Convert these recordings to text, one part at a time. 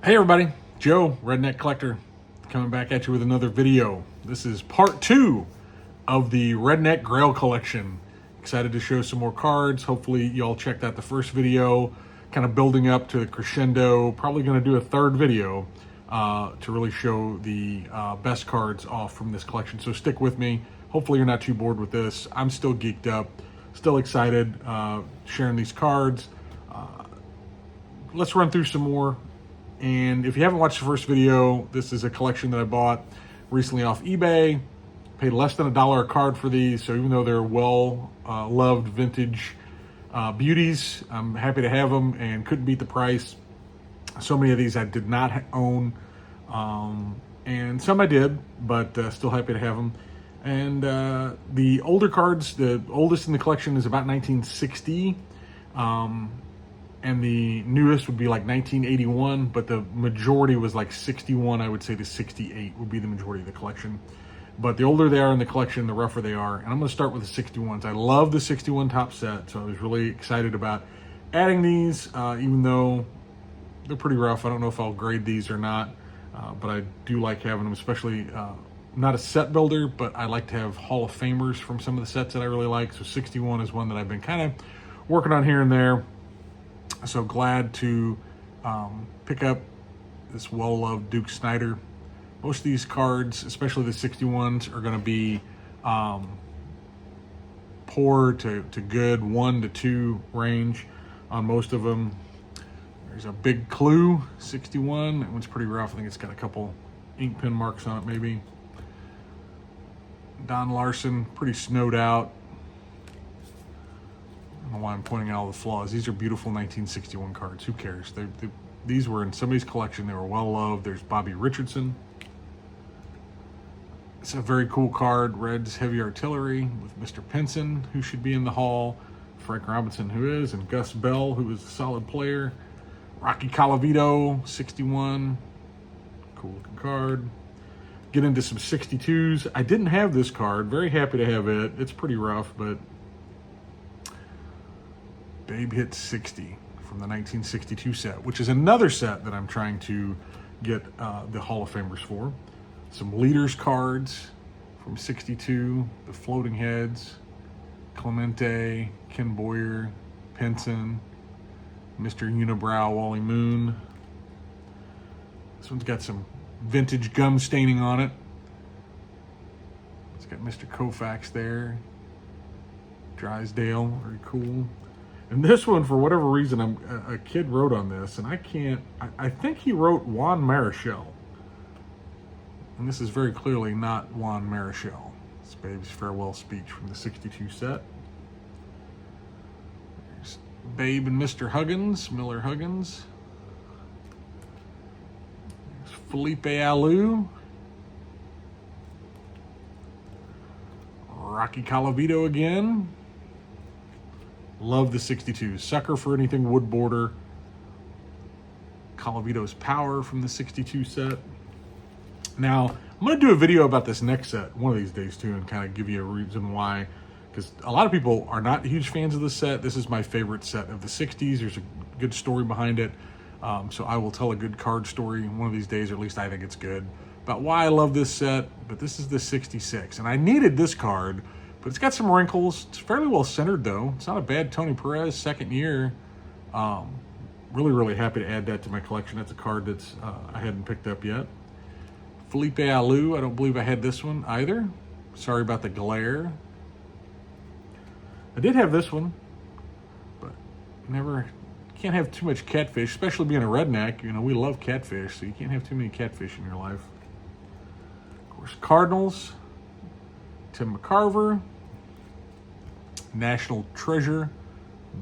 Hey everybody, Joe, Redneck Collector, coming back at you with another video. This is part 2 of the Redneck Grail Collection. Excited to show some more cards. Hopefully y'all checked out the first video, kind of building up to the crescendo. Probably going to do a third video to really show the best cards off from this collection. So stick with me. Hopefully you're not too bored with this. I'm still geeked up, still excited sharing these cards. Let's run through some more. And if you haven't watched the first video, this is a collection that I bought recently off eBay. Paid less than $1 a card for these, so even though they're well-loved vintage beauties, I'm happy to have them and couldn't beat the price. So many of these I did not own, and some I did, but still happy to have them. And the older cards, the oldest in the collection is about 1960. And the newest would be like 1981, but the majority was like 61, I would say, to 68 would be the majority of the collection. But the older they are in the collection, the rougher they are. And I'm going to start with the 61s. I love the 61 top set, so I was really excited about adding these, even though they're pretty rough. I don't know if I'll grade these or not, but I do like having them, especially not a set builder, but I like to have Hall of Famers from some of the sets that I really like. So 61 is one that I've been kind of working on here and there. So glad to pick up this well-loved Duke Snider. Most of these cards, especially the 61s, are going to be poor to good, 1 to 2 range on most of them. There's a Big Clue 61. That one's pretty rough. I think it's got a couple ink pen marks on it, maybe. Don Larson, pretty snowed out. I don't know why I'm pointing out all the flaws. These are beautiful 1961 cards. Who cares? These were in somebody's collection. They were well loved. There's Bobby Richardson. It's a very cool card. Red's Heavy Artillery with Mr. Pinson, who should be in the Hall. Frank Robinson, who is, and Gus Bell, who is a solid player. Rocky Colavito, 61. Cool looking card. Get into some 62s. I didn't have this card. Very happy to have it. It's pretty rough, but Babe hit 60 from the 1962 set, which is another set that I'm trying to get the Hall of Famers for. Some leaders cards from 62, the Floating Heads, Clemente, Ken Boyer, Pinson, Mr. Unibrow, Wally Moon. This one's got some vintage gum staining on it. It's got Mr. Koufax there. Drysdale, very cool. And this one, for whatever reason, a kid wrote on this, and I think he wrote Juan Marichal. And this is very clearly not Juan Marichal. It's Babe's farewell speech from the 62 set. There's Babe and Mr. Huggins, Miller Huggins. There's Felipe Alou. Rocky Colavito again. Love the 62. Sucker for anything wood border. Colavito's Power from the 62 set. Now, I'm going to do a video about this next set one of these days too, and kind of give you a reason why. Because a lot of people are not huge fans of this set. This is my favorite set of the 60s. There's a good story behind it. So I will tell a good card story one of these days, or at least I think it's good, about why I love this set. But this is the 66. And I needed this card, but it's got some wrinkles. It's fairly well centered, though. It's not a bad Tony Perez second year. Really, really happy to add that to my collection. That's a card that's I hadn't picked up yet. Felipe Alou. I don't believe I had this one either. Sorry about the glare. I did have this one, but never. Can't have too much catfish, especially being a redneck. You know, we love catfish, so you can't have too many catfish in your life. Of course, Cardinals. Tim McCarver, National Treasure,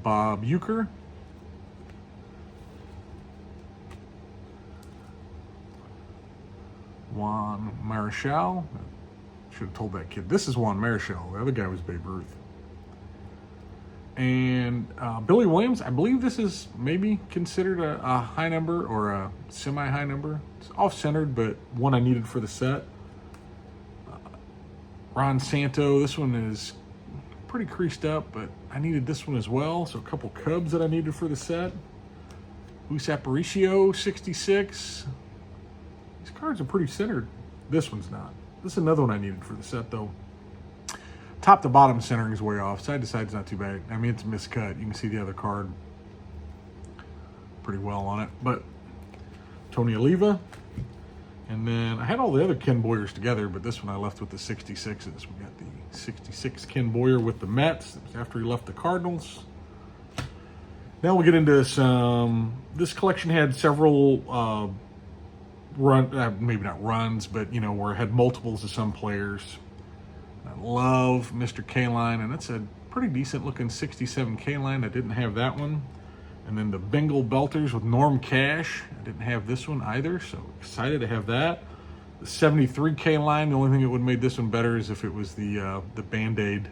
Bob Uecker, Juan Marichal. Should have told that kid. This is Juan Marichal. The other guy was Babe Ruth. And Billy Williams. I believe this is maybe considered a high number or a semi-high number. It's off-centered, but one I needed for the set. Ron Santo, this one is pretty creased up, but I needed this one as well. So a couple Cubs that I needed for the set. Luis Aparicio, 66. These cards are pretty centered. This one's not. This is another one I needed for the set, though. Top to bottom centering is way off. Side to side is not too bad. I mean, it's miscut. You can see the other card pretty well on it. But Tony Oliva. And then I had all the other Ken Boyers together, but this one I left with the 66s. We got the 66 Ken Boyer with the Mets. That was after he left the Cardinals. Now we'll get into some. This collection had several maybe not runs, but you know, where it had multiples of some players. I love Mr. K-Line, and it's a pretty decent looking 67 K-Line. I didn't have that one. And then the Bengal Belters with Norm Cash. I didn't have this one either, so excited to have that. The 73 K-Line, the only thing that would have made this one better is if it was the Band-Aid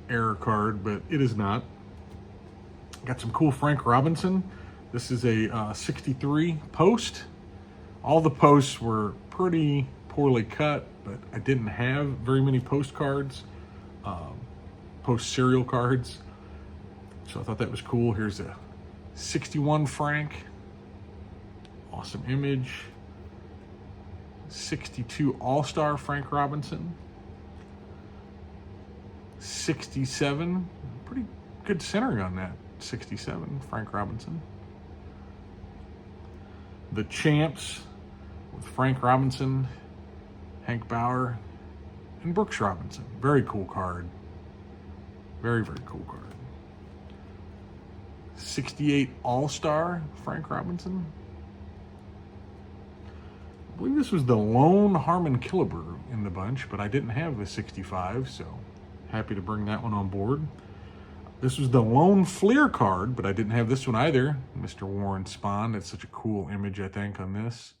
error card, but it is not. Got some cool Frank Robinson. This is a 63 post. All the posts were pretty poorly cut, but I didn't have very many postcards, post serial cards. So I thought that was cool. Here's a 61 Frank. Awesome image. 62 All-Star Frank Robinson. 67. Pretty good centering on that. 67 Frank Robinson. The Champs with Frank Robinson, Hank Bauer, and Brooks Robinson. Very cool card. Very, very cool card. 68 All-Star Frank Robinson. I believe this was the lone Harmon Killebrew in the bunch, but I didn't have the 65, so happy to bring that one on board. This was the lone Fleer card, but I didn't have this one either. Mr. Warren Spahn. That's such a cool image, I think, on this.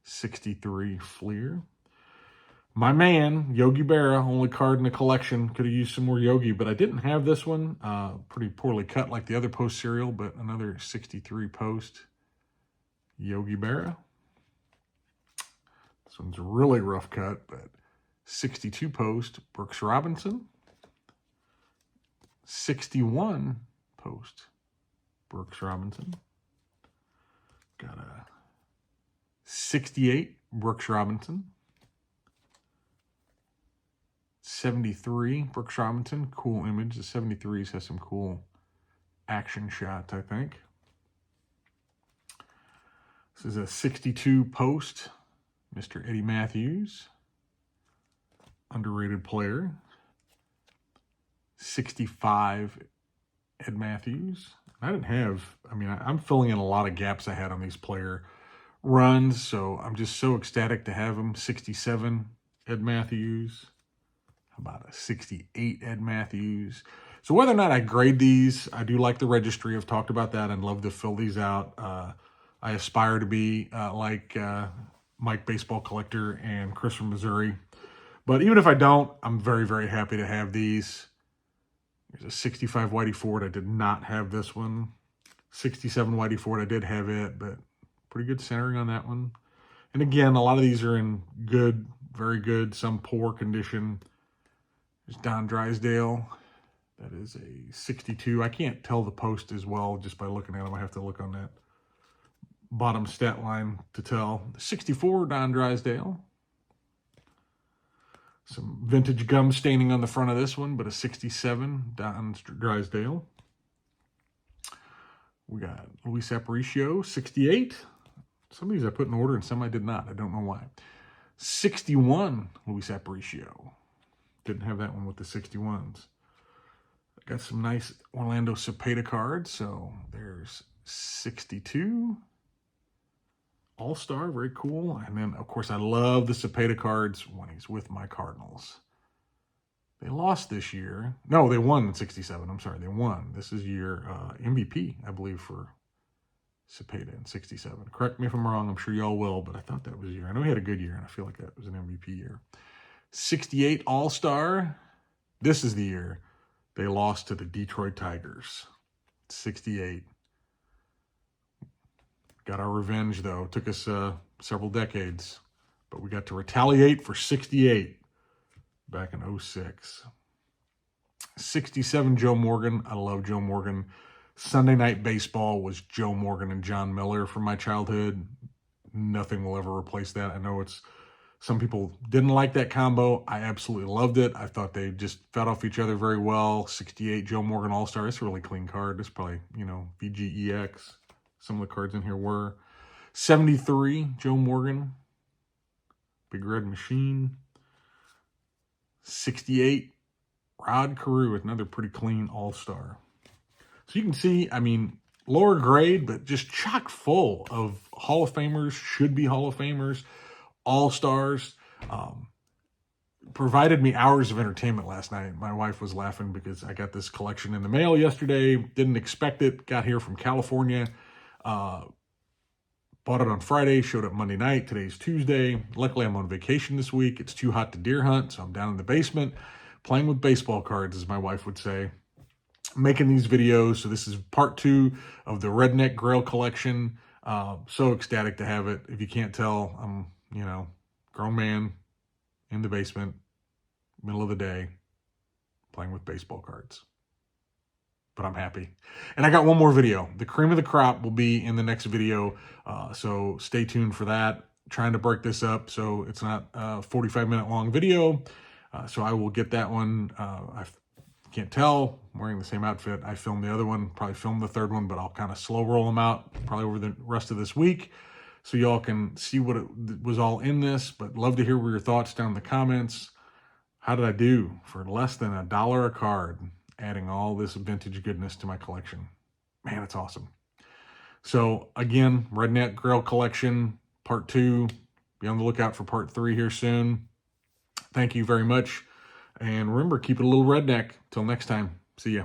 63 Fleer. My man, Yogi Berra, only card in the collection. Could have used some more Yogi, but I didn't have this one. Pretty poorly cut like the other post serial, but another 63 post. Yogi Berra. This one's really rough cut, but 62 post. Brooks Robinson. 61 post. Brooks Robinson. Got a 68 Brooks Robinson. 73 Brooks Robinson, cool image. The 73s has some cool action shots, I think. This is a 62 post, Mr. Eddie Matthews, underrated player. 65 Ed Matthews. I didn't have, I mean, I'm filling in a lot of gaps I had on these player runs, so I'm just so ecstatic to have him. 67 Ed Matthews. About a 68 Ed Matthews. So whether or not I grade these, I do like the registry. I've talked about that and love to fill these out. I aspire to be like Mike Baseball Collector and Chris from Missouri. But even if I don't, I'm very, very happy to have these. There's a 65 Whitey Ford. I did not have this one. 67 Whitey Ford. I did have it, but pretty good centering on that one. And again, a lot of these are in good, very good, some poor condition. There's Don Drysdale. That is a 62. I can't tell the post as well just by looking at them. I have to look on that bottom stat line to tell. 64 Don Drysdale. Some vintage gum staining on the front of this one, but a 67 Don Drysdale. We got Luis Aparicio, 68. Some of these I put in order and some I did not. I don't know why. 61 Luis Aparicio. Didn't have that one with the 61s. Got some nice Orlando Cepeda cards. So there's 62. All-Star, very cool. And then, of course, I love the Cepeda cards when he's with my Cardinals. They lost this year. No, they won in 67. I'm sorry, they won. This is year MVP, I believe, for Cepeda in 67. Correct me if I'm wrong. I'm sure y'all will, but I thought that was a year. I know he had a good year, and I feel like that was an MVP year. 68 All-Star. This is the year they lost to the Detroit Tigers. 68. Got our revenge, though. Took us several decades, but we got to retaliate for 68 back in 06. 67 Joe Morgan. I love Joe Morgan. Sunday Night Baseball was Joe Morgan and John Miller from my childhood. Nothing will ever replace that. I know some people didn't like that combo. I absolutely loved it. I thought they just fed off each other very well. 68 Joe Morgan All-Star. It's a really clean card. It's probably, VGEX. Some of the cards in here were. 73 Joe Morgan. Big Red Machine. 68 Rod Carew, another pretty clean All-Star. So you can see, lower grade, but just chock full of Hall of Famers, should be Hall of Famers, All-Stars. Provided me hours of entertainment last night. My wife was laughing because I got this collection in the mail yesterday. Didn't expect it. Got here from California. Bought it on Friday. Showed up Monday night. Today's Tuesday. Luckily, I'm on vacation this week. It's too hot to deer hunt, so I'm down in the basement playing with baseball cards, as my wife would say. Making these videos. So this is part 2 of the Redneck Grail Collection. So ecstatic to have it. If you can't tell, I'm, grown man in the basement, middle of the day, playing with baseball cards. But I'm happy. And I got one more video. The cream of the crop will be in the next video. So stay tuned for that. Trying to break this up so it's not a 45-minute long video. So I will get that one. I can't tell, I'm wearing the same outfit. I filmed the other one, probably filmed the third one, but I'll kind of slow roll them out probably over the rest of this week so y'all can see what it was all in this. But love to hear your thoughts down in the comments. How did I do for less than $1 a card, adding all this vintage goodness to my collection? Man, it's awesome. So again, Redneck Grail Collection, part 2. Be on the lookout for part 3 here soon. Thank you very much. And remember, keep it a little redneck. Till next time, see ya.